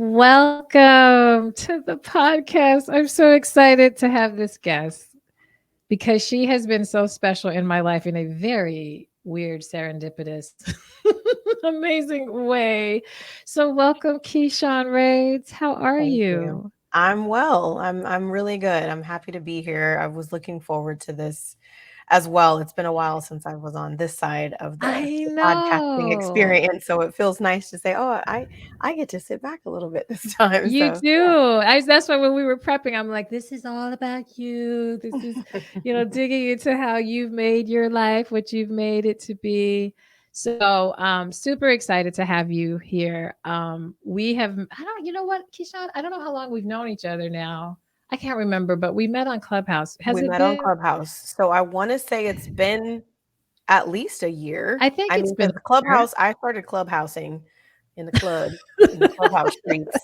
Welcome to the podcast. I'm so excited to have this guest because she has been so special in my life in a very weird, serendipitous, amazing way. So, welcome, Keisean Raines. How are Thank you. you? I'm well. I'm really good. I'm happy to be here. I was looking forward to this as well. It's been a while since I was on this side of I the podcasting know. experience, so it feels nice to say, "Oh, I get to sit back a little bit this time." You So, do. That's why when we were prepping, I'm like, this is all about you. This is, yeah. digging into how you've made your life, what you've made it to be. So, super excited to have you here. We have, I don't, you know what, Keyshawn, I don't know how long we've known each other now. I can't remember, but we met on Clubhouse. Has We it met on been? Clubhouse. So I want to say it's been at least a year. I think I it's mean, been because a year. I started clubhousing in the club, in the clubhouse streets,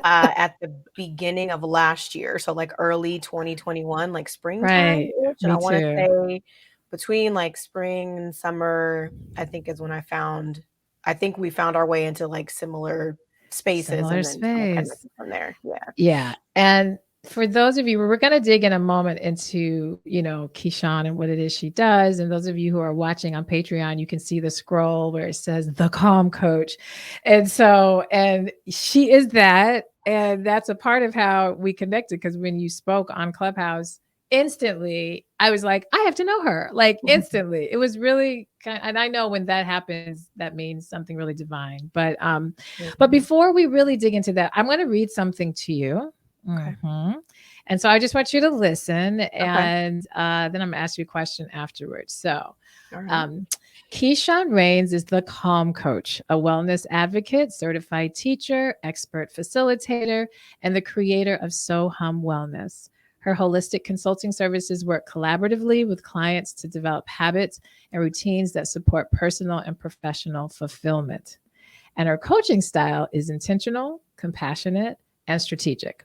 at the beginning of last year. So like early 2021, like Right. springtime-ish. And I Me want to too. say between like spring and summer, I think is when I think we found our way into like similar spaces Similar and then kind of space. connected from there. Yeah. Yeah. And for those of you, we're going to dig in a moment into, Keyshawn and what it is she does. And those of you who are watching on Patreon, you can see the scroll where it says the Calm Coach. And she is that. And that's a part of how we connected. Because when you spoke on Clubhouse, instantly, I was like, I have to know her. Like instantly. It was really and I know when that happens, that means something really divine. But Mhm. before we really dig into that, I'm going to read something to you. Okay. hmm And so I just want you to listen, Okay. and then I'm going to ask you a question afterwards. So, All right. um, Keisean Raines is the Calm Coach, a wellness advocate, certified teacher, expert facilitator, and the creator of So Hum Wellness. Her holistic consulting services work collaboratively with clients to develop habits and routines that support personal and professional fulfillment. And her coaching style is intentional, compassionate, and strategic.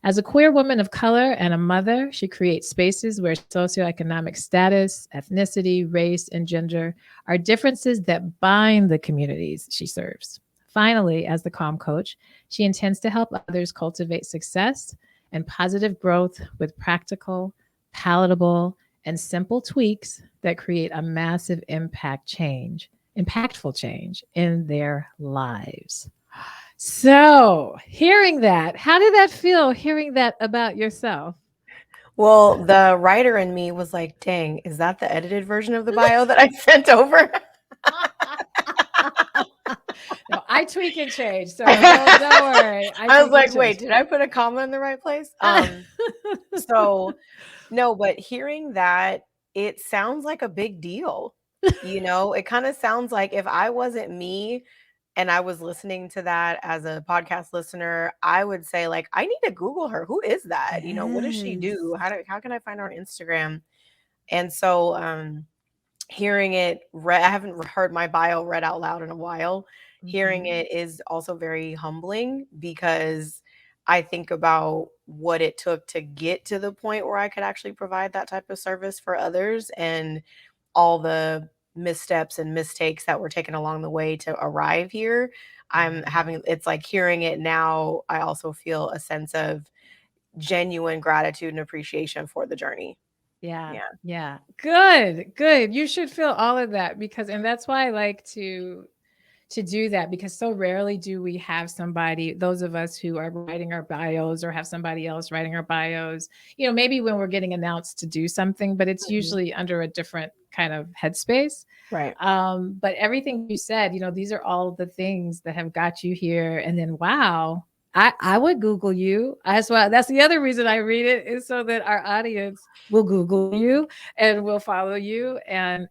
As a queer woman of color and a mother, she creates spaces where socioeconomic status, ethnicity, race, and gender are differences that bind the communities she serves. Finally, as the Calm Coach, she intends to help others cultivate success and positive growth with practical, palatable, and simple tweaks that create a massive impactful change in their lives. So, hearing that, how did that feel hearing that about yourself? Well, the writer in me was like, dang, is that the edited version of the bio that I sent over? No, I tweak and change. So don't worry. I I was tweak and like, change. wait, did I put a comma in the right place? So no, but hearing that, it sounds like a big deal. You know, it kind of sounds like if I wasn't me and I was listening to that as a podcast listener, I would say like, I need to Google her. Who is that? You know, what does she Yes. do? How can I find her on Instagram? And so hearing it read, I haven't heard my bio read out loud in a while. Hearing Mhm. it is also very humbling because I think about what it took to get to the point where I could actually provide that type of service for others and all the missteps and mistakes that were taken along the way to arrive here. It's like hearing it now, I also feel a sense of genuine gratitude and appreciation for the journey. Yeah. Yeah. Yeah. Good. Good. You should feel all of that because and that's why I like to do that because so rarely do we have somebody, those of us who are writing our bios or have somebody else writing our bios, maybe when we're getting announced to do something, but it's Mhm. usually under a different kind of headspace. Right. But everything you said, these are all the things that have got you here. And then, wow, I would Google you. That's why that's the other reason I read it is so that our audience will Google you and will follow you. And,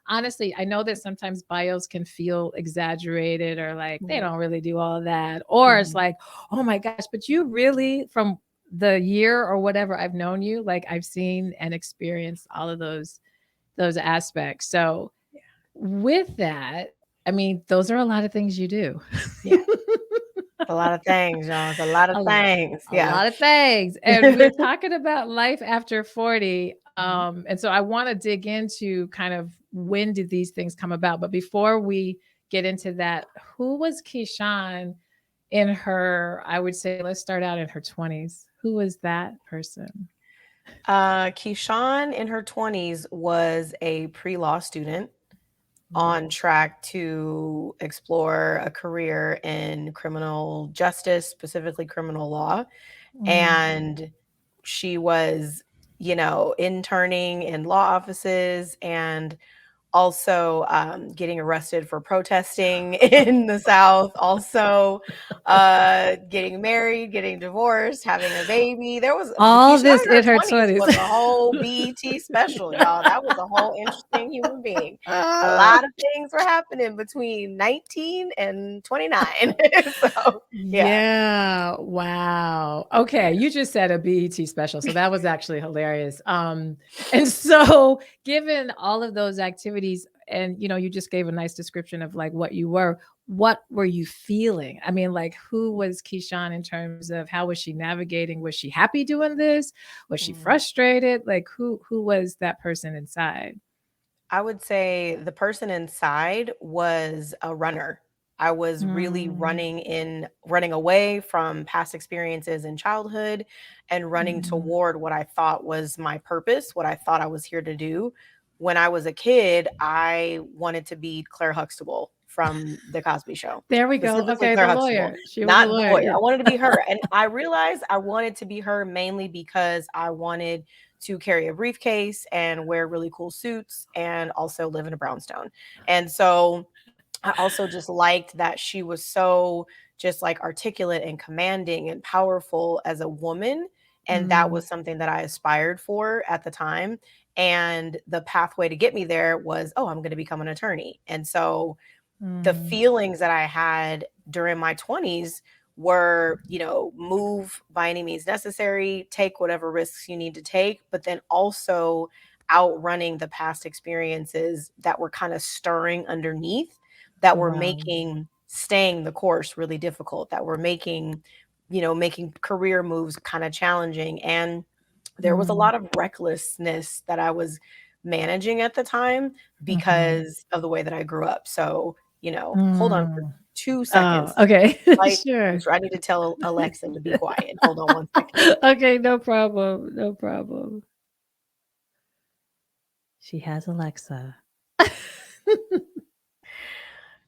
honestly, I know that sometimes bios can feel exaggerated or like they Right. don't really do all of that. Or it's Mhm. like, oh my gosh, but you really, from the year or whatever I've known you, like I've seen and experienced all of those aspects. So with that, I mean, those are a lot of things you do. Yeah. A lot of things, y'all. It's a lot of a, lo- things. a Yeah. lot of things. And we're talking about life after 40. Mhm. And so I want to dig into kind of when did these things come about. But before we get into that, who was Keyshawn in her, I would say, let's start out in her 20s. Who was that person? Keyshawn in her 20s was a pre-law student Mm. on track to explore a career in criminal justice, specifically criminal law. Mm. And she was, interning in law offices and also getting arrested for protesting in the South, also getting married, getting divorced, having a baby. There was All Keyshawn this in her in her 20s 20s. was a whole BET special, y'all. That was a whole interesting human being. A Ah. lot of things were happening between 19 and 29. So, yeah. Yeah. Wow. Okay. You just said a BET special. So that was actually hilarious. And so given all of those activities, and you just gave a nice description of like what were you feeling? I mean, like who was Keyshawn in terms of how was she navigating? Was she happy doing this? Was she Mm. frustrated? Like who was that person inside? I would say the person inside was a runner. I was really Mm, running away from past experiences in childhood and running mm. toward what I thought was my purpose, what I thought I was here to do. When I was a kid, I wanted to be Claire Huxtable from The Cosby Show, There we go. specifically Okay, Claire the Huxtable, lawyer. She was a not the lawyer. lawyer. Yeah. I wanted to be her. And I realized I wanted to be her mainly because I wanted to carry a briefcase and wear really cool suits and also live in a brownstone. And so I also just liked that she was so just like articulate and commanding and powerful as a woman. And that Mm, was something that I aspired for at the time. And the pathway to get me there was, oh, I'm going to become an attorney. And so the mm, feelings that I had during my 20s were, move by any means necessary, take whatever risks you need to take, but then also outrunning the past experiences that were kind of stirring underneath, that were wow. making staying the course really difficult, that were making career moves kind of challenging. And there was a Mm, lot of recklessness that I was managing at the time mhm, because of the way that I grew up. So, hold on for mm. 2 Oh, seconds. okay. Slight Sure. I need to tell Alexa to be quiet. Hold on 1 second. Okay, no problem. No problem. She has Alexa.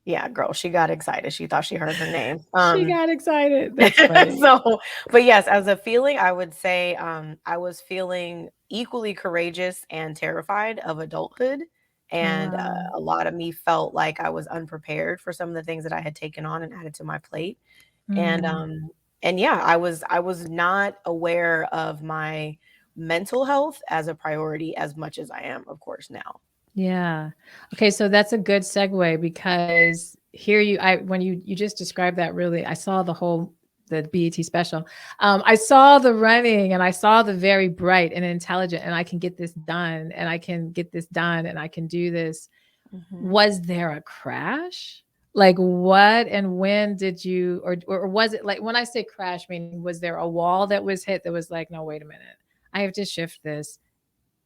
Yeah, girl, she got excited. She thought she heard her name. She got excited. That's funny. So, but yes, as a feeling, I would say I was feeling equally courageous and terrified of adulthood. And Wow. a lot of me felt like I was unprepared for some of the things that I had taken on and added to my plate. And Mm. um, and yeah, I was not aware of my mental health as a priority as much as I am, of course, now. Yeah. Okay, so that's a good segue because here I when you just described that really, I saw the BET special. I saw the running and I saw the very bright and intelligent and I can get this done and I can get this done and I can do this. Mhm. Was there a crash? Like what and when did you or was it like when I say crash meaning was there a wall that was hit that was like no wait a minute. I have to shift this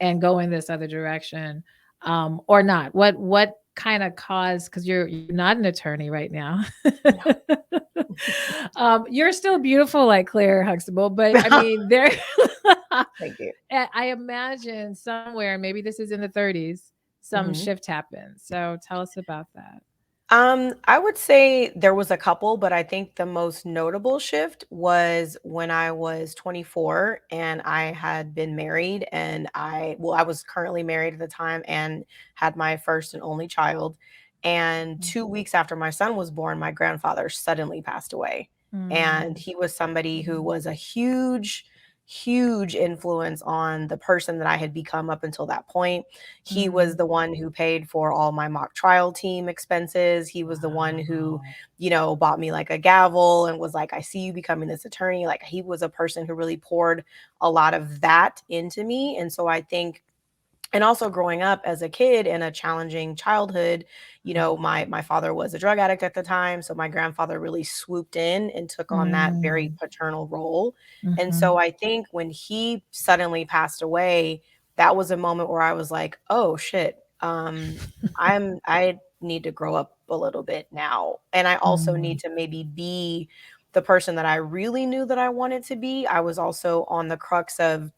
and go in this other direction or not what kind of caused because you're not an attorney right now. No. You're still beautiful like Claire Huxtable, but I mean there Thank you. I imagine somewhere maybe this is in the 30s some Mhm. shift happened, so tell us about that. I would say there was a couple, but I think the most notable shift was when I was 24 and I had been married and I was currently married at the time and had my first and only child. And 2 weeks after my son was born, my grandfather suddenly passed away. And Mm, he was somebody who was a huge influence on the person that I had become up until that point. He was mm. the one who paid for all my mock trial team expenses. He was the one who, Wow. bought me like a gavel and was like, I see you becoming this attorney. Like he was a person who really poured a lot of that into me. And so I think and also growing up as a kid in a challenging childhood, my father was a drug addict at the time, so my grandfather really swooped in and took on that very Mm, paternal role. And so mhm, I think when he suddenly passed away, that was a moment where I was like, oh shit, I need to grow up a little bit now, and I also need mm, to maybe be the person that I really knew that I wanted to be, I was also on the crux of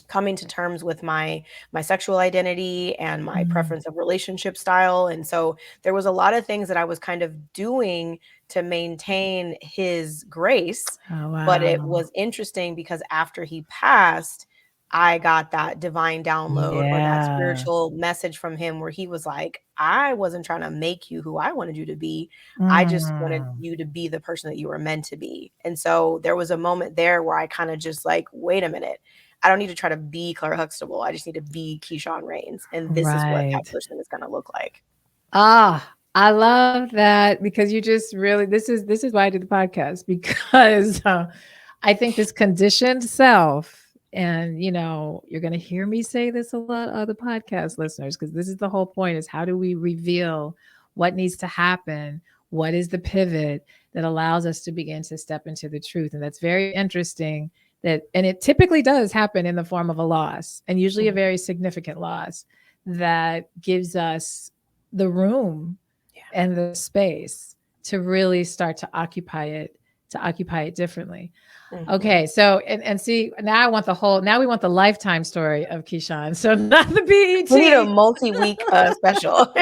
coming to terms with my sexual identity and my Mm. preference of relationship style. And so there was a lot of things that I was kind of doing to maintain his grace. Oh, But it wow. was interesting because after he passed, I got that divine download or that Yeah. spiritual message from him where he was like, I wasn't trying to make you who I wanted you to be. I just wanted Mm. you to be the person that you were meant to be. And so there was a moment there where I kind of just like, wait a minute, I don't need to try to be Claire Huxtable. I just need to be Keisean Raines, and this is what that Right. person is going to look like. Ah, I love that because you just really this is why I did the podcast because I think this conditioned self, and you're going to hear me say this a lot, other podcast listeners, because this is the whole point: is how do we reveal what needs to happen? What is the pivot that allows us to begin to step into the truth? And that's very interesting. And it typically does happen in the form of a loss, and usually a Mhm. very significant loss that gives us the room and the space to really start to occupy it differently. Yeah. Okay, so and see, now I want the whole, now we want the lifetime story of Keyshawn. So not the We need a BET. multi-week special,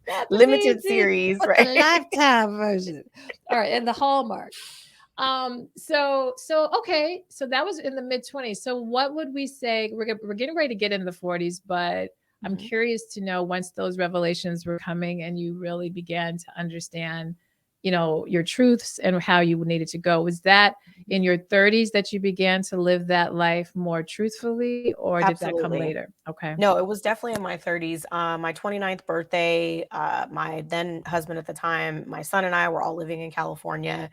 Not the limited BET, series, but the right? lifetime version. All right, and the Hallmark. So okay, so that was in the mid 20s. So what would we say, we're getting ready to get into the 40s, but I'm Mhm. curious to know, once those revelations were coming and you really began to understand, your truths and how you needed to go, was that in your 30s that you began to live that life more truthfully, or did that come Absolutely. later? Okay. No, it was definitely in my 30s. My 29th birthday, my then husband at the time, my son and I were all living in California,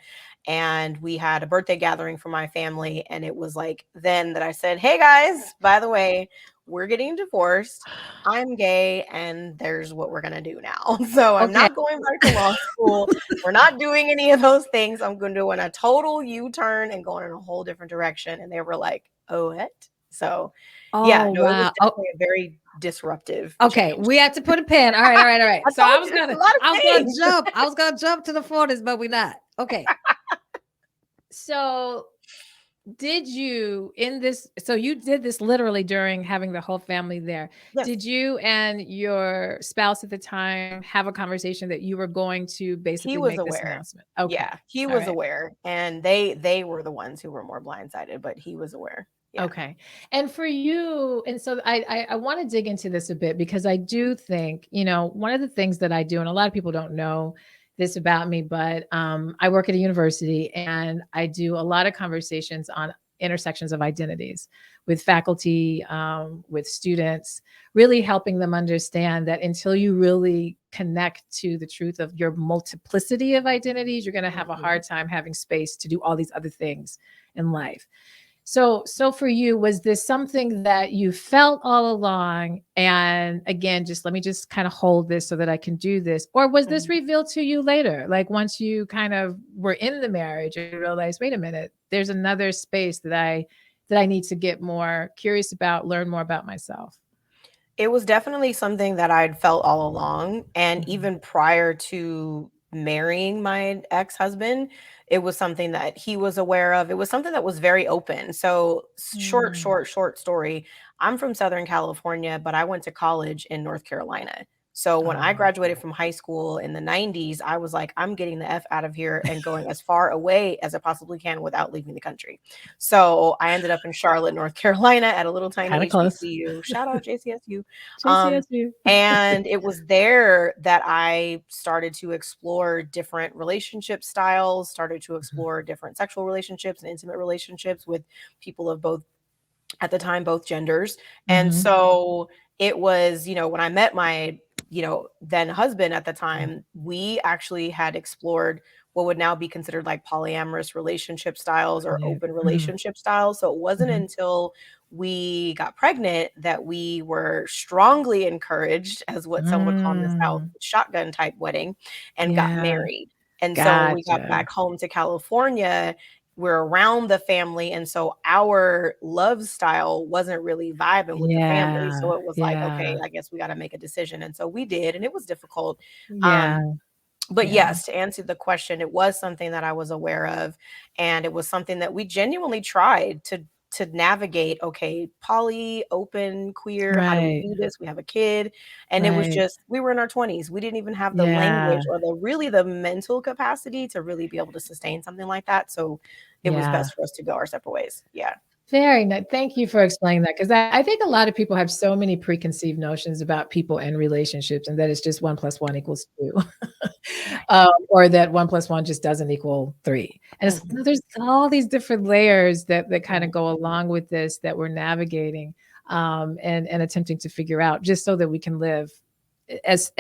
and we had a birthday gathering for my family. And it was like then that I said, hey guys, by the way, we're getting divorced. I'm gay, and there's what we're going to do now. So I'm Okay. not going back to law school. We're not doing any of those things. I'm going to do a total U turn and going in a whole different direction. And they were like, oh, what? So, yeah, Oh no, it was wow. Oh, definitely a very disruptive okay, change. we have to put a pin. All right, all right, all right. I So I told was you it's a gonna, lot of I was gonna things. jump. I was gonna jump to the 40s, but we're not. Okay. So did you in this, so you did this literally during having the whole family there. Yes. Did you and your spouse at the time have a conversation that you were going to He basically was make this aware. announcement? Okay. Yeah, he All was right. aware, and they were the ones who were more blindsided, but he was aware. Yeah. Okay. And for you, and so I want to dig into this a bit, because I do think, one of the things that I do, and a lot of people don't know this about me, but I work at a university and I do a lot of conversations on intersections of identities with faculty, with students, really helping them understand that until you really connect to the truth of your multiplicity of identities, you're going to have a Mhm. hard time having space to do all these other things in life. So for you, was this something that you felt all along? And again, just let me just kind of hold this so that I can do this. Or was this Mhm. revealed to you later? Like once you kind of were in the marriage and you realized, wait a minute, there's another space that I need to get more curious about, learn more about myself. It was definitely something that I'd felt all along, and Mhm. even prior to marrying my ex-husband, it was something that he was aware of. It was something that was very open. So, Mm. short story. I'm from Southern California, but I went to college in North Carolina. So when I Oh. graduated from high school in the 90s, I was like, I'm getting the F out of here and going as far away as I possibly can without leaving the country. So I ended up in Charlotte, North Carolina at a little Kind tiny of close. HBCU. Shout out JCSU. Um, JCSU. and it was there that I started to explore different relationship styles, started to Mhm. explore different sexual relationships and intimate relationships with people of both, at the time, both genders. And Mhm. so it was, when I met my, then husband at the Mhm. time, we actually had explored what would now be considered like polyamorous relationship styles or Yeah. open Mhm. relationship styles. So it wasn't Mhm. until we got pregnant that we were strongly encouraged, as what some would call in the South, Mm. shotgun type wedding, and got Yeah. married. And so when we got Gotcha. back home to California, we're around the family, and so our love style wasn't really vibing with the family. Yeah, So it was like, yeah, okay, I guess we got to make a decision. And so we did, and it was difficult. yeah. Um, But Yeah. yes, to answer the question, it was something that I was aware of, and it was something that we genuinely tried to navigate. Okay, poly, open, queer, how do we Right. do this? We have a kid, and it was Right. just we were in our 20s. We didn't even have the language Yeah. or the mental capacity to really be able to sustain something like that. So it was Yeah. best for us to go our separate ways. Yeah. Very nice. Thank you for explaining that because I think a lot of people have so many preconceived notions about people and relationships, and that it's just one plus one equals two, Right. or that one plus one just doesn't equal three. And it's, Hmm. there's all these different layers that kind of Right. go along with this that we're navigating, and attempting to figure out just so that we can live as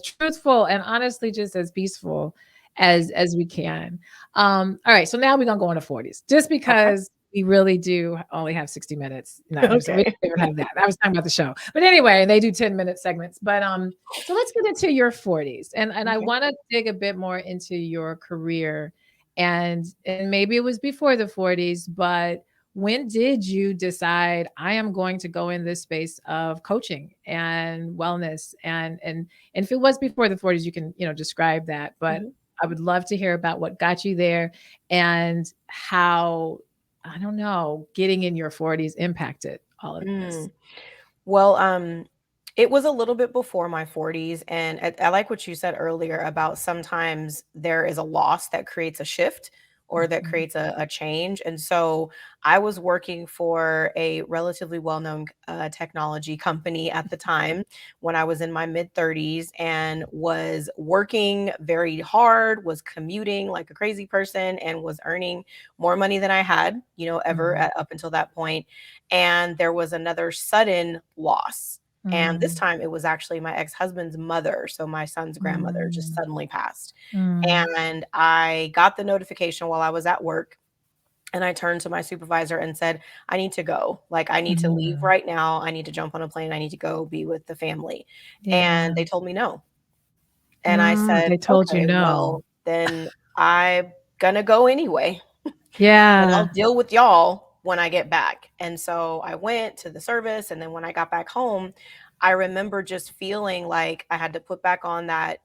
truthful and honestly just as peaceful as we can. All right, so now we're gonna go into 40s just Okay. because we really do only have 60 minutes. No, so we Okay. don't even have that. I was talking about the show. But anyway, they do 10-minute segments. But so let's get into your 40s. And I Okay. want to dig a bit more into your career. And maybe it was before the 40s, but when did you decide I am going to go in this space of coaching and wellness? And if it was before the 40s, you can, describe that. But Mhm. I would love to hear about what got you there and how, I don't know, getting in your 40s impacted all of this. Mm. Well, it was a little bit before my 40s, and I like what you said earlier about sometimes there is a loss that creates a shift or that Mhm, creates a change. And so I was working for a relatively well-known technology company at the time when I was in my mid 30s and was working very hard, was commuting like a crazy person, and was earning more money than I had, ever mhm, up until that point. And there was another sudden loss. And this mm, time it was actually my ex-husband's mother, so my son's grandmother just mm, suddenly passed. mm, And I got the notification while I was at work, and I turned to my supervisor and said, "I need to go. Like, I need to leave mm. right now. I need to jump on a plane. I need to go be with the family." Yeah. And they told me no. And I said, They told you "Okay, no. well, then I'm gonna go anyway." And I'll Yeah. deal with y'all when I get back. And so I went to the service. And then when I got back home, I remember just feeling like I had to put back on that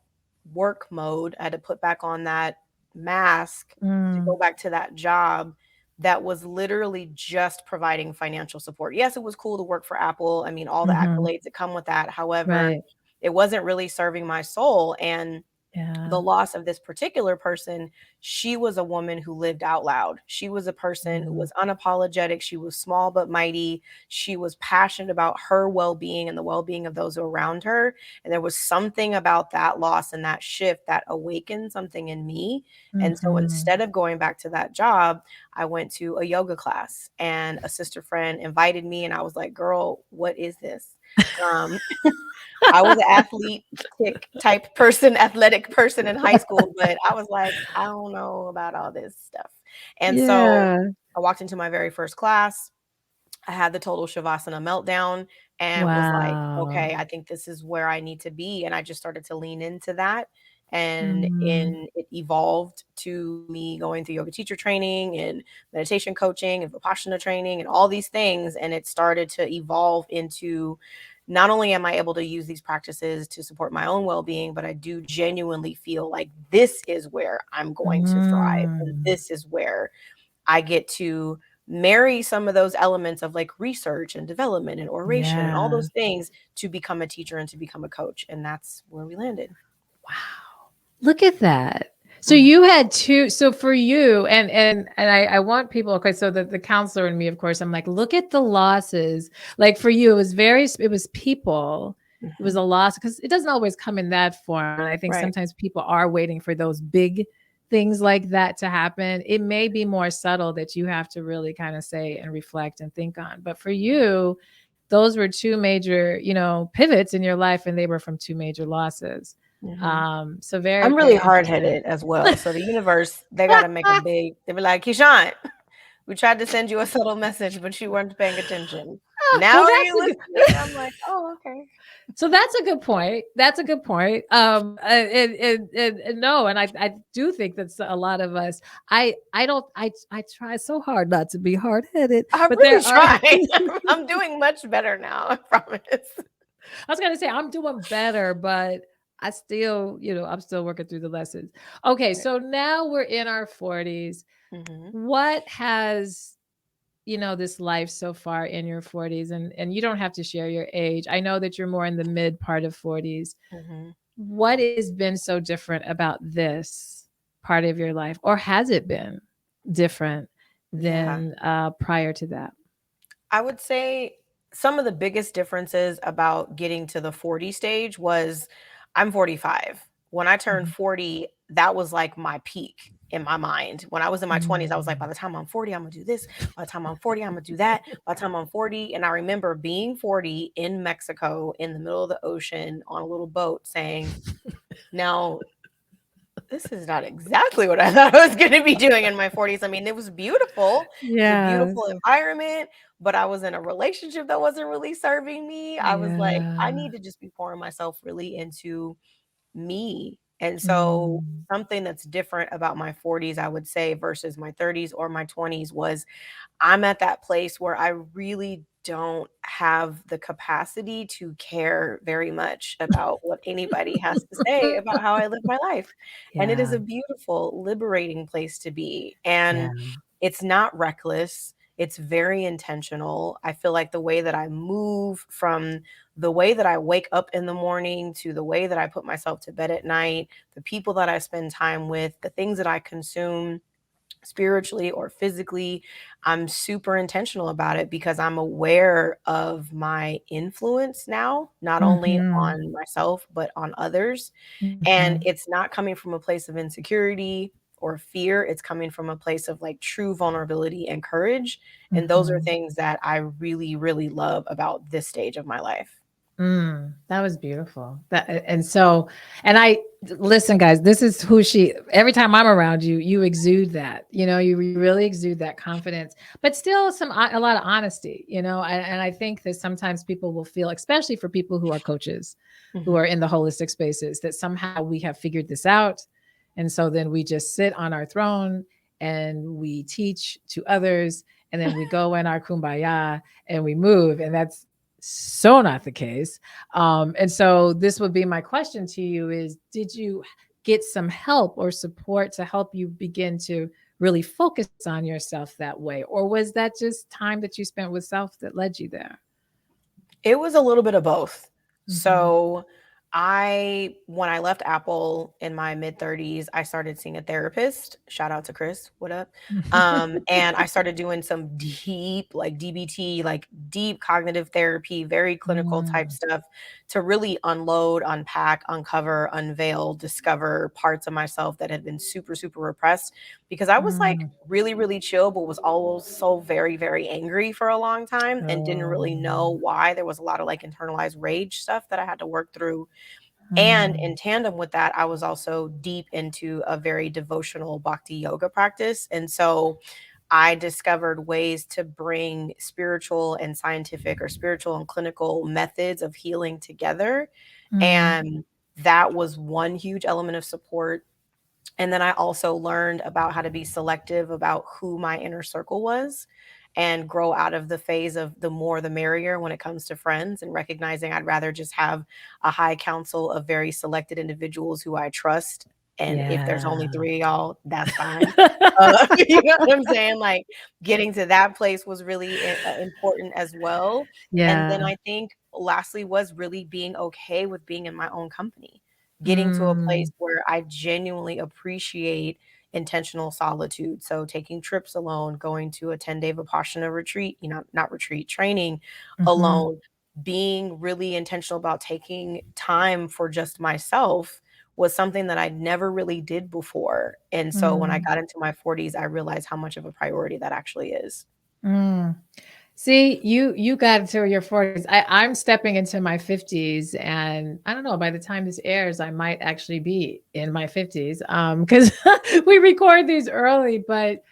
work mode. I had to put back on that mask to Mm, go back to that job that was literally just providing financial support. Yes, it was cool to work for Apple. I mean, all the mhm. accolades that come with that. However, Right. it wasn't really serving my soul. And Yeah. the loss of this particular person, she was a woman who lived out loud. She was a person who Mm, was unapologetic. She was small but mighty. She was passionate about her well being and the well being of those around her. And there was something about that loss and that shift that awakened something in me. And so mhm, instead of going back to that job, I went to a yoga class, and a sister friend invited me. And I was like, girl, what is this? Um, I was an athletic type person, athletic person in high school, but I was like, I don't know about all this stuff. And so yeah. I walked into my very first class. I had the total Shavasana meltdown and was like, Wow. okay, I think this is where I need to be. And I just started to lean into that. And Mm, it evolved to me going through yoga teacher training and meditation coaching and Vipassana training and all these things. And it started to evolve into, not only am I able to use these practices to support my own well being, but I do genuinely feel like this is where I'm going to thrive. And mm, this is where I get to marry some of those elements of like research and development and oration and all yeah. those things to become a teacher and to become a coach. And that's where we landed. Wow. Look at that. So Mhm. you had two. So for you, and I want people, okay, so the counselor and me, of course, I'm like, look at the losses. Like for you, it was people. It was Mhm. a loss because it doesn't always come in that form. And I think Right. sometimes people are waiting for those big things like that to happen. It may be more subtle that you have to really kind of say and reflect and think on. But for you, those were two major, pivots in your life, and they were from two major losses. Mhm. So very, I'm really very hard interesting. headed as well. So the universe, they got to make a big, they be like, Keyshawn, we tried to send you a subtle message, but you weren't paying attention. Now Well, are that's you a good listening? I'm like, oh, okay. so that's a good point. That's a good point. And no, and I do think that's a lot of us. I don't I try so hard not to be hard headed, I'm but there really are. trying. I'm doing much better now, I promise. I was gonna say I'm doing better, but I still, I'm still working through the lessons. Okay, Right. so now we're in our 40s. Mhm. What has, this life so far in your 40s, and you don't have to share your age. I know that you're more in the mid part of 40s. Mhm. What has been so different about this part of your life, or has it been different Yeah. than prior to that? I would say some of the biggest differences about getting to the 40 stage was I'm 45. When I turned Mhm. 40, that was like my peak in my mind. When I was in my 20s, I was like, by Mm. the time I'm 40, I'm gonna do this. By the time I'm 40, I'm gonna do that. By the time I'm 40, and I remember being 40 in Mexico in the middle of the ocean on a little boat saying, now this is not exactly what I thought I was gonna be doing in my 40s. I mean, it was beautiful. It was a beautiful Yes. environment, but I was in a relationship that wasn't really serving me. I was like, I Yeah. need to just be pouring myself really into me. And so Mm. something that's different about my 40s, I would say, versus my 30s or my 20s was I'm at that place where I really don't have the capacity to care very much about what anybody has to say about how I live my life. And it is Yeah. a beautiful, liberating place to be. Yeah. And it's not reckless. It's very intentional. I feel like the way that I move from the way that I wake up in the morning to the way that I put myself to bed at night, the people that I spend time with, the things that I consume spiritually or physically, I'm super intentional about it because I'm aware of my influence now, not only Mhm. on myself, but on others. And Mhm. it's not coming from a place of insecurity or fear. It's coming from a place of like true vulnerability and courage. And those are Mhm. things that I really, really love about this stage of my life. That was beautiful. And so, and I listen, guys. This is who she. Every time I'm around you, you exude that. You really exude that confidence, but still a lot of honesty. And I think that sometimes people will feel, especially for people who are coaches, who Mhm. are in the holistic spaces, that somehow we have figured this out, and so then we just sit on our throne and we teach to others, and then we go in our kumbaya and we move, and that's so not the case. And so this would be my question to you is, did you get some help or support to help you begin to really focus on yourself that way? Or was that just time that you spent with self that led you there? It was a little bit of both. Mm-hmm. So, when I left Apple in my mid 30s, I started seeing a therapist. Shout out to Chris. What up? And I started doing some deep, like DBT, like deep cognitive therapy, very clinical type Mm, stuff to really unload, unpack, uncover, unveil, discover parts of myself that had been super, super repressed because I was like mm. really, really chill, but was also very, very angry for a long time and didn't really Oh. know why. There was a lot of like internalized rage stuff that I had to work through. And Mm, in tandem with that, I was also deep into a very devotional bhakti yoga practice. And so I discovered ways to bring spiritual and scientific or spiritual and clinical methods of healing together. mm, And that was one huge element of support. And then I also learned about how to be selective about who my inner circle was and grow out of the phase of the more the merrier when it comes to friends and recognizing I'd rather just have a high council of very selected individuals who I trust. And if there's only yeah. three of y'all, that's fine. You know what I'm saying? Like getting to that place was really important as well. And then Yeah. I think lastly was really being okay with being in my own company, getting to a place Mm, where I genuinely appreciate intentional solitude. So taking trips alone, going to a 10-day Vipassana retreat, not retreat, training mhm, alone, being really intentional about taking time for just myself was something that I never really did before. And so when I mm, got into my 40s, I realized how much of a priority that actually is. mm. See, you got into your 40s. I'm stepping into my 50s, and I don't know, by the time this airs, I might actually be in my 50s. Because we record these early, but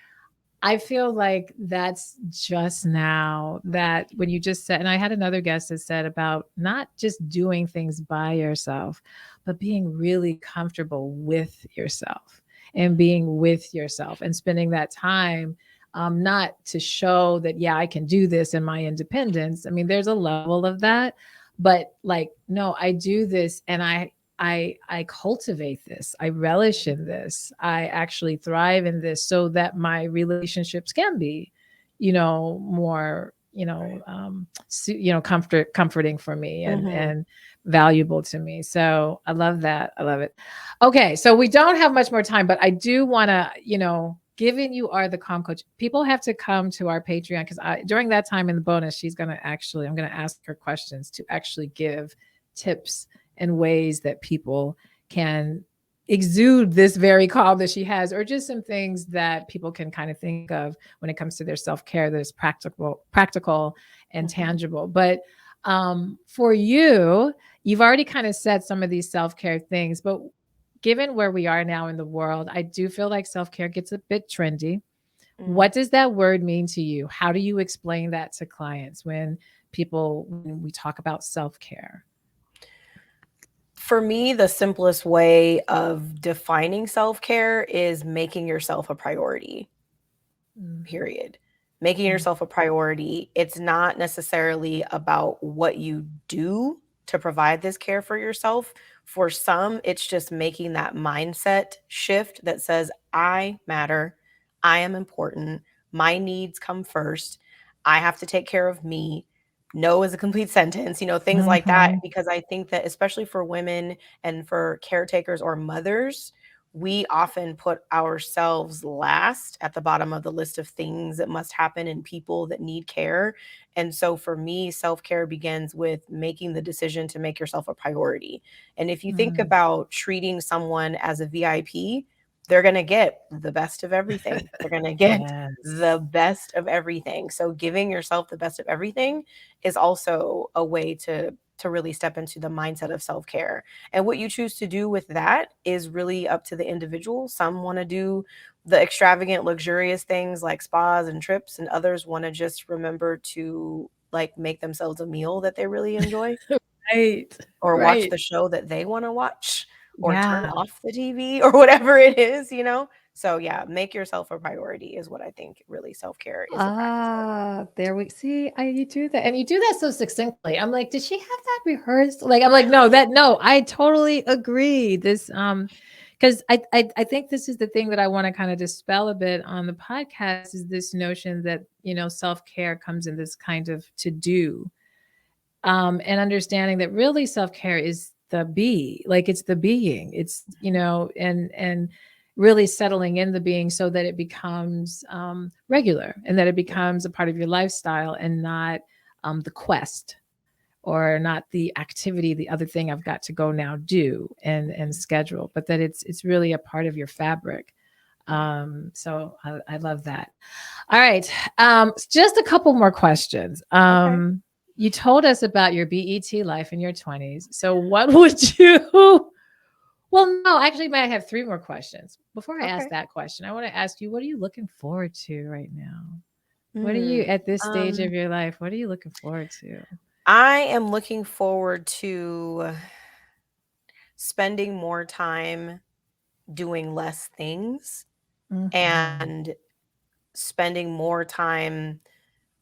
I feel like that's just now that when you just said, and I had another guest that said about not just doing things by yourself, but being really comfortable with yourself and being with yourself and spending that time, not to show that, yeah, I can do this in my independence. I mean, there's a level of that, but like, no, I do this and I cultivate this. I relish in this. I actually thrive in this so that my relationships can be, more, Right. comforting for me Mhm. and valuable to me. So I love that. I love it. Okay, so we don't have much more time, but I do want to, given you are the calm coach, people have to come to our Patreon because I during that time in the bonus, I'm gonna ask her questions to actually give tips and ways that people can exude this very calm that she has, or just some things that people can kind of think of when it comes to their self-care that is practical and Mhm. tangible. But for you, you've already kind of said some of these self-care things, but given where we are now in the world, I do feel like self-care gets a bit trendy. Mm. What does that word mean to you? How do you explain that to clients when we talk about self-care? For me, the simplest way of defining self-care is making yourself a priority. Mm, Period. Making mm, yourself a priority. It's not necessarily about what you do to provide this care for yourself. For some, it's just making that mindset shift that says, I matter. I am important. My needs come first. I have to take care of me. No is a complete sentence, things like that. mhm, Because I think that, especially for women and for caretakers or mothers, we often put ourselves last at the bottom of the list of things that must happen and people that need care. And so for me, self care begins with making the decision to make yourself a priority. And if you think mm. about treating someone as a VIP, they're going to get the best of everything. They're going to get Yes. the best of everything. So giving yourself the best of everything is also a way to really step into the mindset of self-care. And what you choose to do with that is really up to the individual. Some want to do the extravagant, luxurious things like spas and trips, and others want to just remember to like make themselves a meal that they really enjoy, Right. or watch Right. the show that they want to watch, or turn Yeah. off the TV or whatever it is. So yeah, make yourself a priority is what I think really self-care is a practice of. There we see. You do that, and you do that so succinctly. I'm like, did she have that rehearsed? Like, I'm like, no. I totally agree. Because I think this is the thing that I want to kind of dispel a bit on the podcast is this notion that self care comes in this kind of to do, and understanding that really self care is the be, like it's the being. It's and really settling in the being so that it becomes regular and that it Yeah. becomes a part of your lifestyle and not the quest or not the activity, the other thing I've got to go now do and schedule, but that it's really a part of your fabric. Yeah. So I love that. All right. Just a couple more questions. Okay. You told us about your BET life in your 20s. So what would you well, no, actually, I have three more questions. Before I ask Okay. that question, I want to ask you, what are you looking forward to right now? What are you Mm. at this stage Um, of your life? What are you looking forward to? I am looking forward to spending more time doing less things Mhm. and spending more time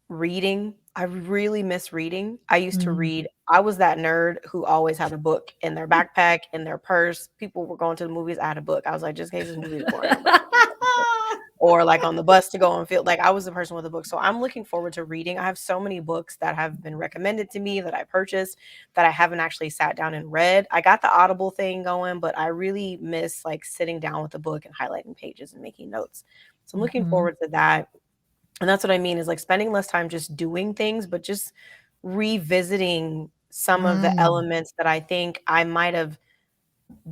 reading. I really miss reading. I used to Mm. read. I was that nerd who always had a book in their backpack, in their purse. People were going to the movies. I had a book. I was like, just in case this movie's boring, I'm ready to read something. Or like on the bus to go and feel like I was the person with a book. So I'm looking forward to reading. I have so many books that have been recommended to me that I purchased that I haven't actually sat down and read. I got the Audible thing going, but I really miss like sitting down with a book and highlighting pages and making notes. So I'm looking Mhm. forward to that. And that's what I mean is like spending less time just doing things, but just revisiting some of the Mm. elements that I think I might have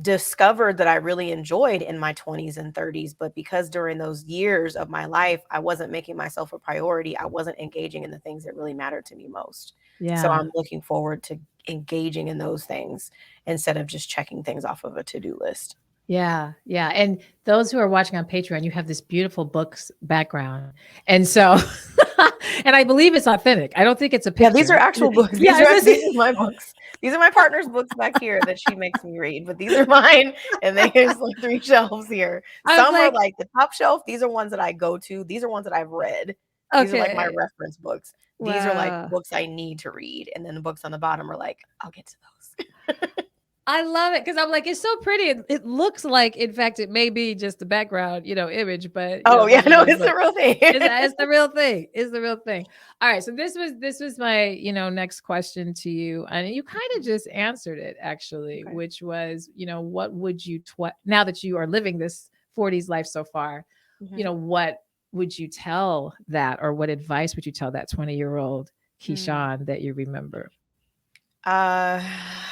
discovered that I really enjoyed in my 20s and 30s. But because during those years of my life, I wasn't making myself a priority, I wasn't engaging in the things that really mattered to me most. So Yeah. I'm looking forward to engaging in those things instead of just checking things off of a to do list. Yeah, yeah, and those who are watching on Patreon, you have this beautiful books background, and so and I believe it's authentic. I don't think it's a Yeah, these are picture. actual books. Yeah, I was gonna These say are my books. These are my partner's books back here that she makes me read, but these are mine, and there's like 3 shelves here. I was Some are like, like the top shelf, these are ones that I go to, these are ones that I've read. These are like my okay, reference books. These are like wow. books I need to read, and then the books on the bottom are like, I'll get to those. I love it because I'm like, it's so pretty. It looks like, in fact, it may be just the background, image, but Oh, yeah, mother no, knows it's the best. real thing. It's the real thing. It's the real thing. All right. So this was my, next question to you. And you kind of Mhm. just answered it actually, Okay. which was, what would you now that you are living this 40s life so far, Mhm. what would you tell that, or what advice would you tell that 20-year-old Mm. Keyshawn that you remember? Uh,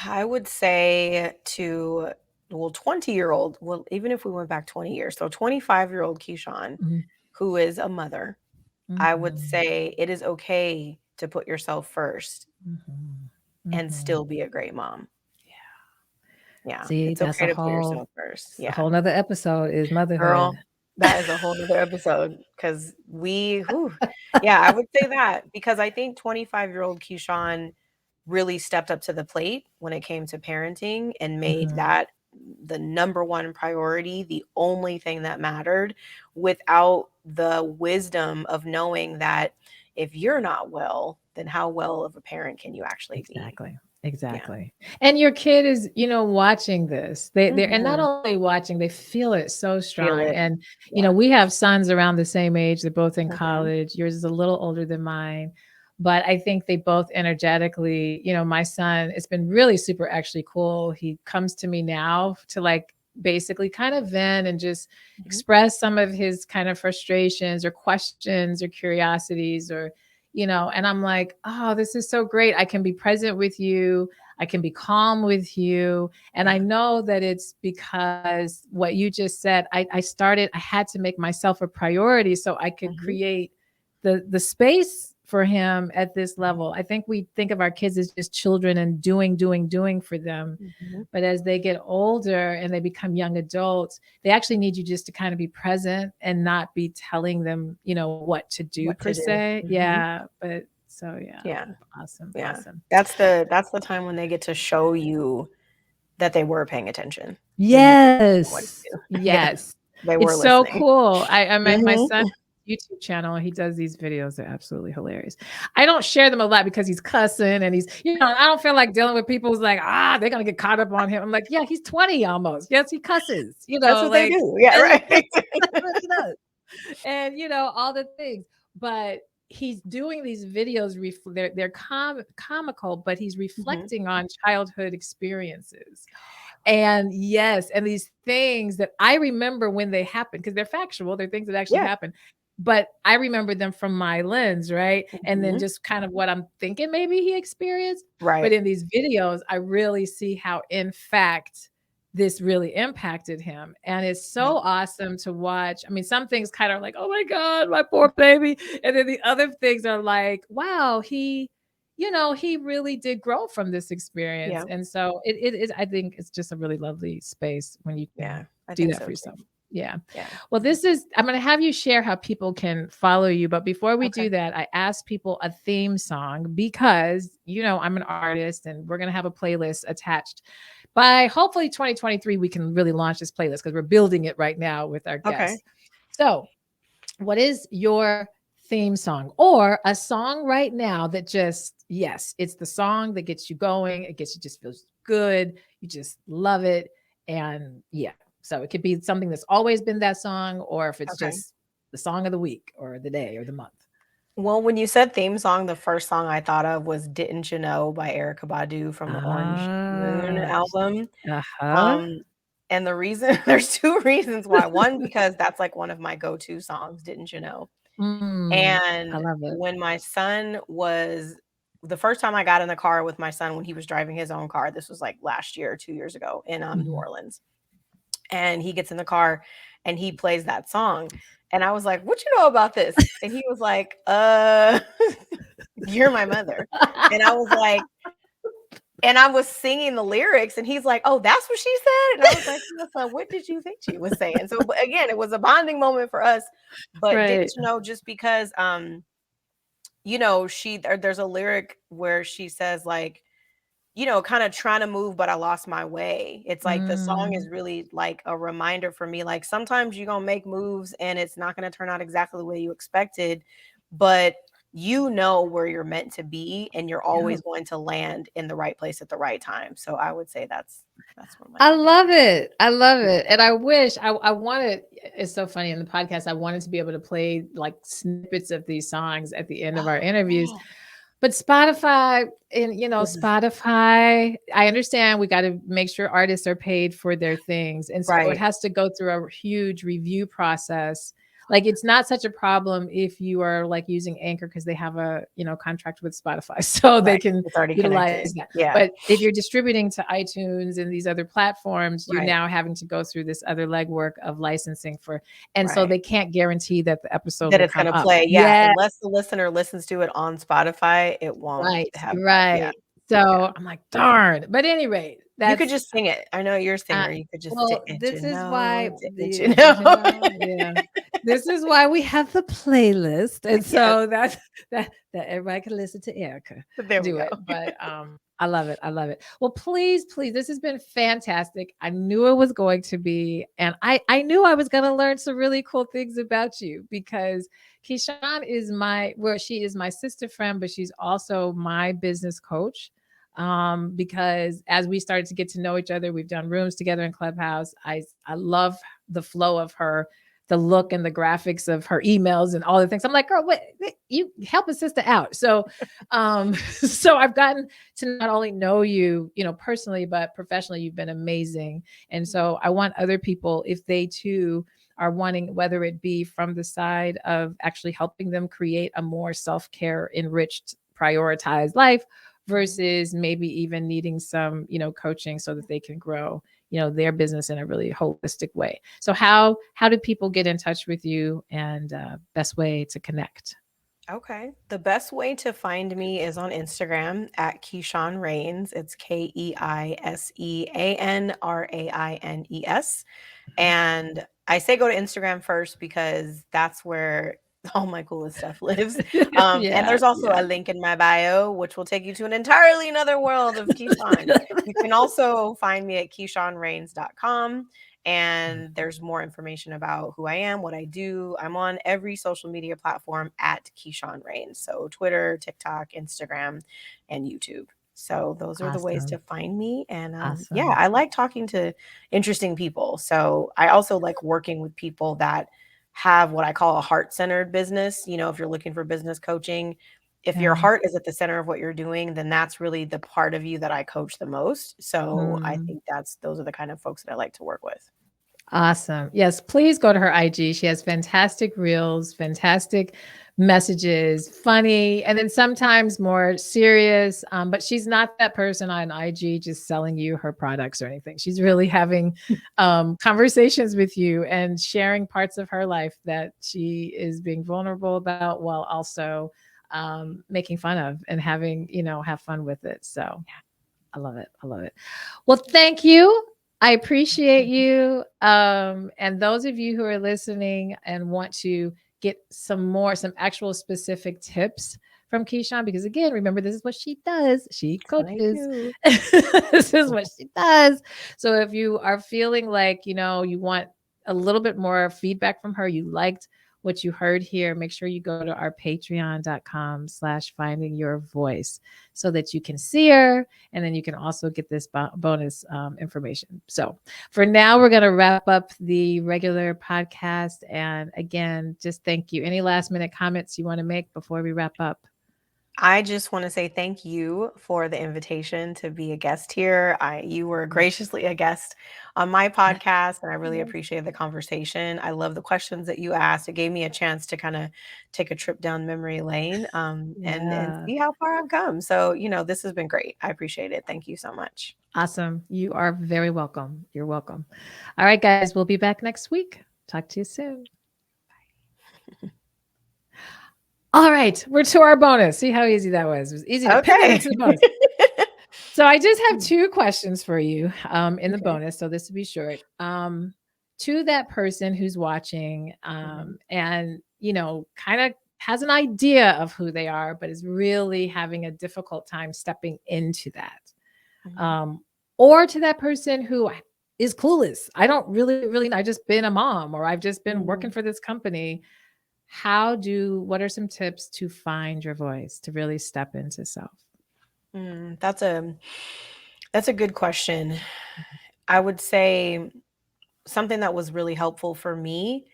I would say to, well, 20-year-old, well, even if we went back 20 years, so 25-year-old Keyshawn, Mhm. who is a mother, I would Mhm. say it is okay to put yourself first Mhm. and Mhm. still be a great mom. Yeah. Yeah, See, it's that's okay a to put whole yourself first. it's a Yeah. whole nother episode is motherhood. Girl, that is a whole nother episode because yeah, I would say that because I think 25-year-old Keyshawn really stepped up to the plate when it came to parenting and made Mhm. that the number one priority, the only thing that mattered, without the wisdom of knowing that if you're not well, then how well of a parent can you actually be? Exactly. Yeah. Exactly. And your kid is, watching this. They're and not Mhm. only watching, they feel it so Feel strong. it. And, Yeah. we have sons around the same age. They're both in Mhm. college. Yours is a little older than mine. But I think they both energetically, my son, it's been really super actually cool. He comes to me now to like basically kind of vent and just Mhm. express some of his kind of frustrations or questions or curiosities, or and I'm like, oh, this is so great. I can be present with you. I can be calm with you. And I Yeah. know that it's because what you just said, I had to make myself a priority so I could Mhm. create the space for him at this Mhm. level. I think we think of our kids as just children and doing, doing, doing for them. Mhm. But as they get older and they become young adults, they actually need you just to kind of be present and not be telling them, what to do What per to do. se. Mhm. Yeah. But so, yeah. Yeah. Awesome. Yeah. Awesome. That's the time when they get to show you that they were paying attention when you were telling them what to Yes. do. Yeah, Yes. they were It's so listening. cool. My Mhm. son YouTube channel, he does these videos. They're absolutely hilarious. I don't share them a lot because he's cussing and he's, I don't feel like dealing with people who's like, they're gonna get caught up on him. I'm like, yeah, he's 20 almost. Yes, he cusses, That's what they like do. Yeah, that's, right. that's what he does. And all the things. But he's doing these videos, they're comical, but he's Mhm. reflecting on childhood experiences. And yes, and these things that I remember when they happen, because they're factual, they're things that actually Yeah. happen. But I remember them from my lens, right? And then Mhm. just kind of what I'm thinking maybe he experienced. But Right. in these videos, I really see how, in fact, this really impacted him. And it's Yeah. so awesome to watch. I mean, some things kind of like, oh my God, my poor baby. And then the other things are like, wow, he really did grow from this experience. Yeah. And so it is, I think it's just a really lovely space when you can Yeah. I do think that so for too. yourself. Yeah. Yeah. Well, I'm going to have you share how people can follow you. But before we Okay. do that, I ask people a theme song because, I'm an artist and we're going to have a playlist attached. By hopefully 2023, we can really launch this playlist because we're building it right now with our Okay. guests. So, what is your theme song or a song right now that just, yes, it's the song that gets you going, it gets you, just feels good, you just love it. And yeah, so it could be something that's always been that song, or if it's Okay. just the song of the week or the day or the month. Well, when you said theme song, the first song I thought of was "Didn't You Know" by Erykah Badu from the Orange Moon Ah, album. uh-huh. Um, and the reason there's 2 reasons why. One, because that's, like, one of my go-to songs, "Didn't You Know?" I And love it. when my son was the first time I got in the car with my son when he was driving his own car, this was, like, last year or 2 years ago in, New Mhm. Orleans, and he gets in the car and he plays that song, and I was like, "What you know about this?" And he was like, you're my mother." And I was like and I was singing the lyrics, and he's like, "Oh, that's what she said?" And I was like, "Yeah, so what did you think she was saying?" So, but again, it was a bonding moment for us, but Right. didn't you know just because, there's a lyric where she says, like, kinda trying to move, but I lost my way. It's like the song is Mm, really like a reminder for me, like, sometimes you're gonna make moves and it's not gonna turn out exactly the way you expected, but you know where you're meant to be, and you're Yeah. always going to land in the right place at the right time. So I would say that's one of my I favorite. love it. I love Yeah. it. And I wish I wanted, it's so funny in the podcast, I wanted to be able to play like snippets of these songs at the end of our Oh, interviews. yeah. But Spotify, and This is Spotify, I understand we got to make sure artists are paid for their things. And so it right, has to go through a huge review process. Like it's not such a problem if you are like using Anchor because they have a, contract with Spotify so they right. can It's already utilize connected. that. Yeah, But if you're distributing to iTunes and these other platforms, you're right, now having to go through this other legwork of licensing for, and so right. they can't guarantee that the episode That will it's come gonna up. play, yeah, Yeah. unless the listener listens to it on Spotify, it won't Right, have that, yeah, right. yeah. So, I'm like, "Darn." But at any rate, You could that's just sing it. I know you're a uh, singer, you could just well, didn't you this is know, why didn't you the did you know? know? Yeah. This is why we have the playlist, and Yes, so that's that everybody can listen to Erica there we do go. it, but, I love it, I love it. Well, please, please, this has been fantastic. I knew it was going to be, and I knew I was gonna learn some really cool things about you because Keyshawn is she is my sister friend, but she's also my business coach. Because as we started to get to know each other, we've done rooms together in Clubhouse. I love the flow of her, the look and the graphics of her emails and all the things. I'm like, girl, what you help a sister out. So so I've gotten to not only know you, personally, but professionally, you've been amazing. And so I want other people, if they too are wanting, whether it be from the side of actually helping them create a more self-care enriched prioritized life Mhm. versus maybe even needing some, coaching so that they can grow, their business in a really holistic way. So how do people get in touch with you and best way to connect? Okay. The best way to find me is on Instagram at Keisean Raines. It's KeiseanRaines. And I say go to Instagram first because that's where all my coolest stuff lives. And Yeah, there's also yeah. a link in my bio, which will take you to an entirely another world of Keyshawn. You can also find me at KeyshawnRaines.com. And there's more information about who I am, what I do. I'm on every social media platform at Keisean Raines. So Twitter, TikTok, Instagram, and YouTube. So those are the ways to Awesome. find me. And yeah, Awesome. I like talking to interesting people. So I also like working with people that have what I call a heart-centered business. If you're looking for business coaching, if your Yeah. heart is at the center of what you're doing, then that's really the part of you that I coach the most. So I Mm. think those are the kind of folks that I like to work with. Awesome. Yes, please go to her IG. She has fantastic reels, fantastic messages, funny, and then sometimes more serious. But she's not that person on IG just selling you her products or anything. She's really having conversations with you and sharing parts of her life that she is being vulnerable about while also making fun of and having, have fun with it. So I love it. I love it. Well, thank you. I appreciate you. And those of you who are listening and want to get some actual specific tips from Keyshawn, because again, remember, this is what she does. She I coaches. do. This is what she does. So if you are feeling like, you want a little bit more feedback from her, you liked what you heard here, make sure you go to our patreon.com/finding your voice so that you can see her and then you can also get this bonus information. So for now, we're going to wrap up the regular podcast. And again, just thank you. Any last minute comments you want to make before we wrap up? I just want to say thank you for the invitation to be a guest here. You were graciously a guest on my podcast, and I really Yes. appreciated the conversation. I love the questions that you asked. It gave me a chance to kind of take a trip down memory lane, and Yeah. see how far I've come. So, this has been great. I appreciate it. Thank you so much. Awesome. You are very welcome. You're welcome. All right, guys, we'll be back next week. Talk to you soon. All right, we're to our bonus. See how easy that was. It was easy to pivot Okay. into the bonus. So I just have two questions for you in the Okay. bonus. So this will be short. To that person who's watching Mhm, and, kind of has an idea of who they are, but is really having a difficult time stepping into that. mhm, Um, or to that person who is clueless. I don't really, really, I just been a mom or I've just been working mhm. for this company. what are some tips to find your voice, to really step into self? That's a good question. I would say something that was really helpful for me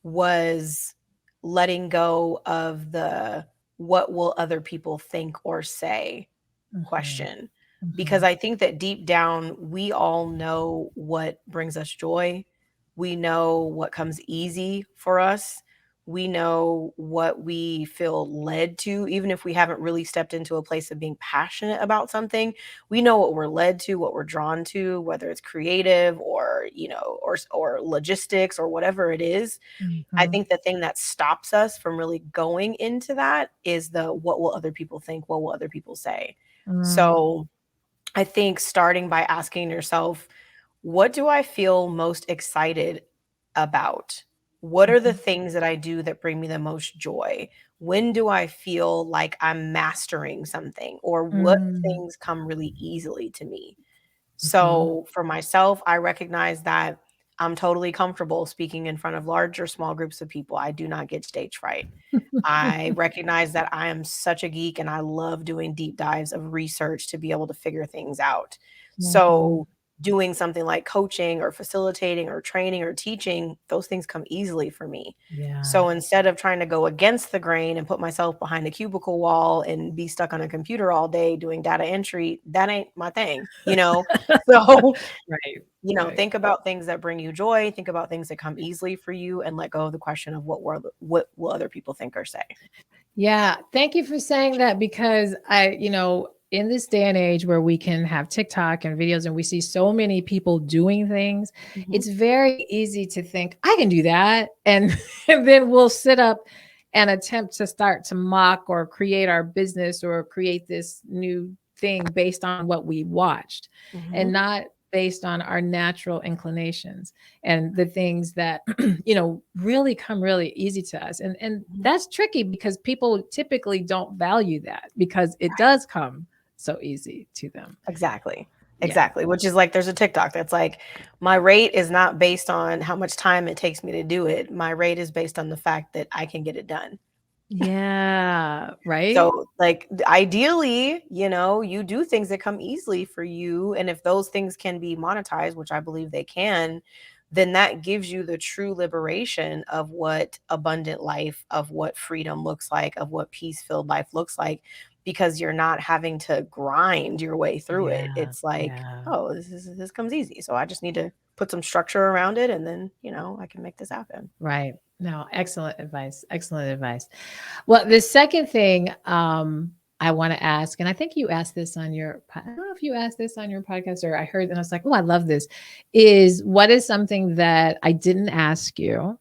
was letting go of the what will other people think or say Mm-hmm. question, because Mm-hmm. I think that deep down we all know what brings us joy. We know what comes easy for us. We know what we feel led to, even if we haven't really stepped into a place of being passionate about something. We know what we're led to, what we're drawn to, whether it's creative or, or logistics or whatever it is. I Mm-hmm. think the thing that stops us from really going into that is the what will other people think? What will other people say? Mm, So I think starting by asking yourself, what do I feel most excited about? What are the mhm, things that I do that bring me the most joy? When do I feel like I'm mastering something? Or what mm, things come really easily to me? mhm. So for myself, I recognize that I'm totally comfortable speaking in front of large or small groups of people. I do not get stage fright. I recognize that I am such a geek and I love doing deep dives of research to be able to figure things out. Mhm. So, doing something like coaching or facilitating or training or teaching, those things come easily for me. Yeah. So, instead of trying to go against the grain and put myself behind a cubicle wall and be stuck on a computer all day doing data entry, that ain't my thing. So, Right, right. think about things that bring you joy, think about things that come easily for you, and let go of the question of what will other people think or say. Yeah, thank you for saying that because in this day and age where we can have TikTok and videos and we see so many people doing things, Mhm, it's very easy to think, I can do that. And, and then we'll sit up and attempt to start to mock or create our business or create this new thing based on what we watched and mhm, not based on our natural inclinations and the things that really come really easy to us, and mhm. that's tricky because people typically don't value that because it does come so easy to them. Exactly. Yeah. Exactly, which is like there's a TikTok that's like, "My rate is not based on how much time it takes me to do it. My rate is based on the fact that I can get it done." Yeah, right. So, like, ideally, you do things that come easily for you, and if those things can be monetized, which I believe they can, then that gives you the true liberation of what abundant life, of what freedom looks like, of what peace-filled life looks like, because you're not having to grind your way through it. Yeah, It's like, yeah. "Oh, this comes easy, so I just need to put some structure around it, and then, I can make this happen." Right. No, excellent advice. Excellent advice. Well, the second thing I want to ask, and I think you asked this on I don't know if you asked this on your podcast or I heard, and I was like, oh, I love this, is what is something that I didn't ask you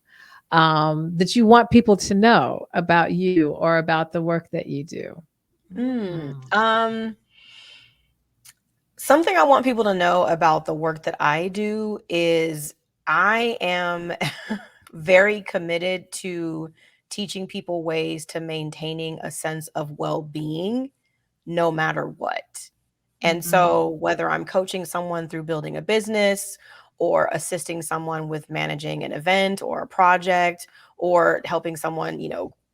that you want people to know about you or about the work that you do? Mm, Mm. something I want people to know about the work that I do is I am very committed to teaching people ways to maintaining a sense of well-being no matter what. And Mhm. so, whether I'm coaching someone through building a business or assisting someone with managing an event or a project or helping someone,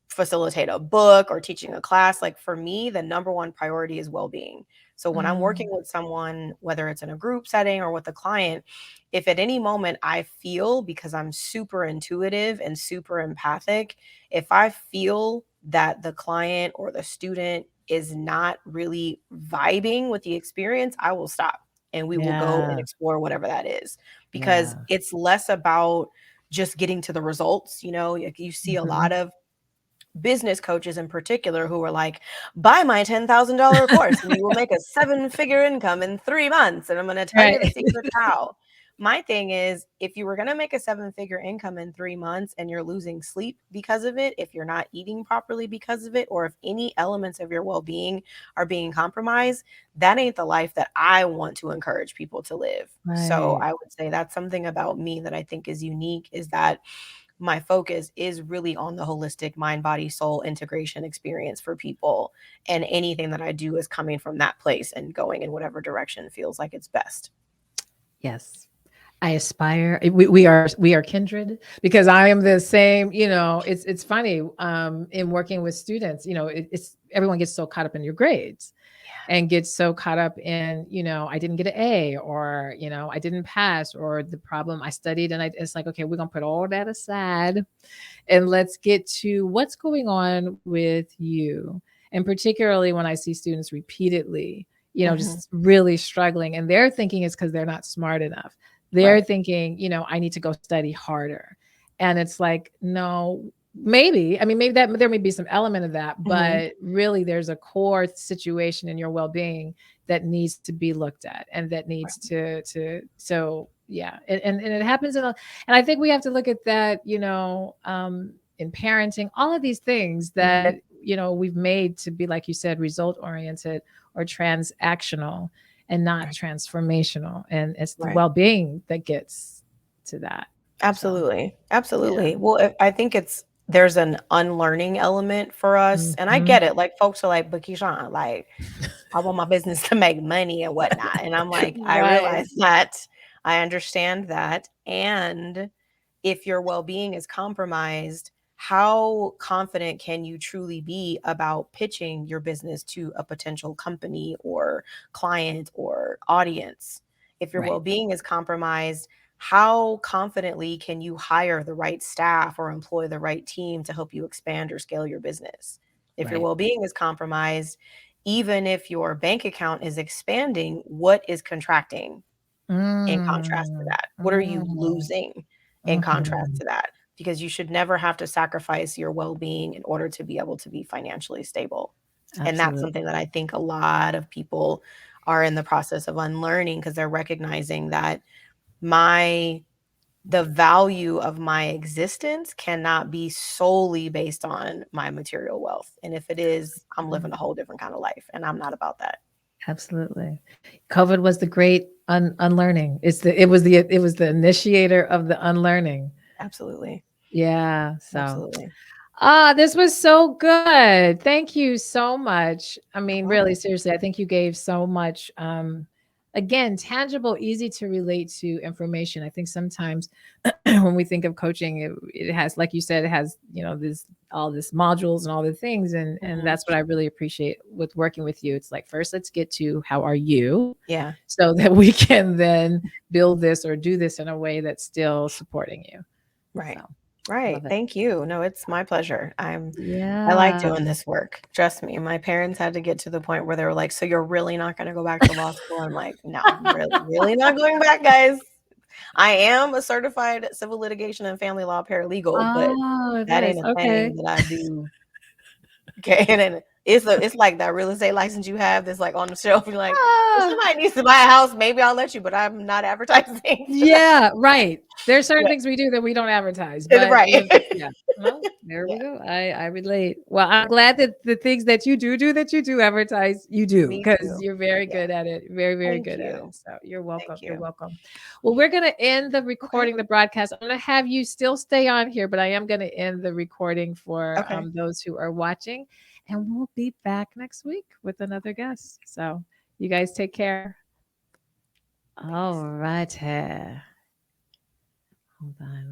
facilitate a book or teaching a class, like for me, the number one priority is well being. So, when I'm working Mm. with someone, whether it's in a group setting or with a client, if at any moment I feel, because I'm super intuitive and super empathic, if I feel that the client or the student is not really vibing with the experience, I will stop and we will go and Yeah. explore whatever that is, because Yeah. it's less about just getting to the results. Like you see a Mhm. lot of business coaches in particular who are like, buy my $10,000 course and you will make a seven-figure income in 3 months. And I'm going to tell you the Right. secret how. My thing is, if you were going to make a seven-figure income in 3 months and you're losing sleep because of it, if you're not eating properly because of it, or if any elements of your well being are being compromised, that ain't the life that I want to encourage people to live. So Right. I would say that's something about me that I think is unique, is that my focus is really on the holistic mind, body, soul integration experience for people. And anything that I do is coming from that place and going in whatever direction feels like it's best. Yes. I aspire. We are kindred because I am the same. It's funny. In working with students, it's everyone gets so caught up in your grades and gets so caught up in, I didn't get an A, or I didn't pass, or the problem I studied, and it's like, okay, we're gonna put all that aside and let's get to what's going on with you. And particularly when I see students repeatedly, Hmm. just really struggling, and they're thinking it's because they're not smart enough. They're Right. thinking, I need to go study harder. And it's like, no, maybe, I mean, maybe that there may be some element of that, Hmm. but really there's a core situation in your well-being that needs to be looked at, and that needs so yeah. And it happens and I think we have to look at that, in parenting, all of these things Hmm. that, we've made to be, like you said, result oriented or transactional and not Right. transformational. And it's the Right. well being that gets to that. So, Absolutely. yeah. Absolutely. Well, I think there's an unlearning element for us. And I Hmm. get it. Like folks are like, but Keyshawn, like, I want my business to make money and whatnot. And I'm like, I Right. realize that. I understand that. And if your well being is compromised, how confident can you truly be about pitching your business to a potential company or client or audience? If your well Right. being is compromised, how confidently can you hire the right staff or employ the right team to help you expand or scale your business? If your Right. well being is compromised, even if your bank account is expanding, what is contracting in contrast to Mm, that? What are you mm, losing in contrast mhm. to that? Because you should never have to sacrifice your well being in order to be able to be financially stable. And that's Absolutely. something that I think a lot of people are in the process of unlearning because they're recognizing that my the value of my existence cannot be solely based on my material wealth. And if it is, I'm living a whole different kind of life, and I'm not about that. Absolutely. COVID was the great unlearning. It was the initiator of the unlearning. Absolutely. Yeah. So, Absolutely. this was so good. Thank you so much. I mean, You're really, welcome. seriously, I think you gave so much, again, tangible, easy to relate to information. I think sometimes when we think of coaching, it has, like you said, it has, this all this modules and all the things, and Mhm. that's what I really appreciate with working with you. It's like, first, let's get to how are you, Yeah. so that we can then build this or do this in a way that's still supporting you. So, Right. Right. love it. Thank you. No, it's my pleasure. I like Yeah. doing this work. Trust me. My parents had to get to the point where they were like, "So you're really not gonna go back to law school?" I'm like, "No, I'm really not going back, guys." I am a certified civil litigation and family law paralegal, but Oh, that nice. ain't a Okay. thing that I do. Okay, and then it's like that real estate license you have that's like on the shelf. You're like, if Ah, somebody needs to buy a house, maybe I'll let you, but I'm not advertising for that. yeah, right. There's certain Yeah, things we do that we don't advertise, but right. yeah. Well, there we Yeah, go. I relate. Well, I'm glad that the things that you do advertise, you do, me because too. you're very Yeah, good at it. Very, very thank good at it. you. So you're welcome. Thank You're you. welcome. Well, we're gonna end the Okay. recording, the broadcast. I'm gonna have you still stay on here, but I am gonna end the recording for Okay. those who are watching, and we'll be back next week with another guest. So you guys take care. All Peace. right. Hold on.